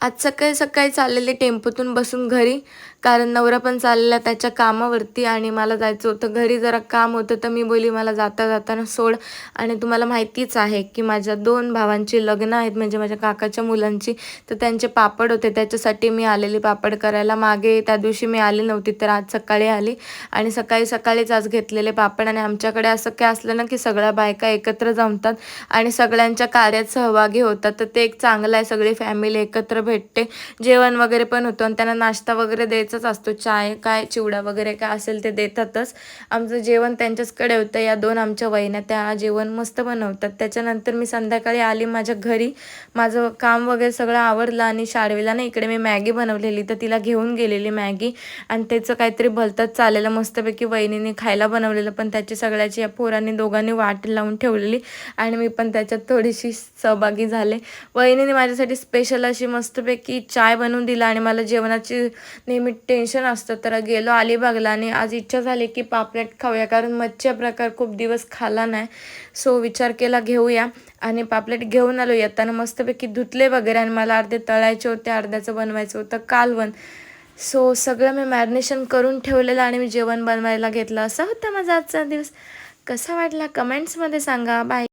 आज सकाळी सकाळी चाललेले टेम्पोतून बसून घरी, कारण नवरा पण चाललेला त्याच्या कामावरती आणि मला जायचं होतं घरी. जरा काम होतं तर मी बोलली मला जाता जाताना सोड. आणि तुम्हाला माहितीच आहे की माझ्या 2 भावांची लग्न आहेत, म्हणजे माझ्या काकाच्या मुलांची. तर त्यांचे पापड होते, त्याच्यासाठी मी आलेली पापड करायला. मागे त्या दिवशी मी आली नव्हती, तर आज सकाळी आली आणि सकाळी सकाळीच आज घेतलेले पापड. आणि आमच्याकडे असं काय असलं ना की सगळ्या बायका एकत्र जमतात आणि सगळ्यांच्या कार्यात सहभागी होतात, तर ते एक चांगलं आहे. सगळी फॅमिली एकत्र भेटते, जेवण वगैरे पण होतं आणि त्यांना नाश्ता वगैरे द्यायचाच असतो. चाय काय चिवडा वगैरे काय असेल ते देतातच. आमचं जेवण त्यांच्याचकडे होतं. या 2 आमच्या वहिन्या त्या जेवण मस्त बनवतात. त्याच्यानंतर मी संध्याकाळी आली माझ्या घरी. माझं काम वगैरे सगळं आवरलं आणि शाळेला ना इकडे मी मॅगी बनवलेली, तर तिला घेऊन गेलेली मॅगी आणि त्याचं काहीतरी भलतंच चाललेलं. मस्तपैकी वहिनीने खायला बनवलेलं, पण त्याची सगळ्याची या पोरांनी दोघांनी वाट लावून ठेवलेली आणि मी पण त्याच्यात थोडीशी सहभागी झाले. वहिनीने माझ्यासाठी स्पेशल अशी मस्तपैकी चाय बनवून दिला आणि मला जेवणाची नेहमी टेन्शन असतं, तर गेलो अलिबागला आणि आज इच्छा झाली की पापलेट खाऊया, कारण मच्छी प्रकार खूप दिवस खाल्ला नाही. सो विचार केला घेऊया आणि पापलेट घेऊन आलो. येताना मस्तपैकी धुतले वगैरे आणि मला अर्धे तळायचे होते, अर्ध्याचं बनवायचं होतं कालवण. सो सगळं मी मॅरिनेशन करून ठेवलेलं आणि मी जेवण बनवायला घेतलं. असा होता माझा आजचा दिवस. कसा वाटला कमेंट्समध्ये सांगा. बाय.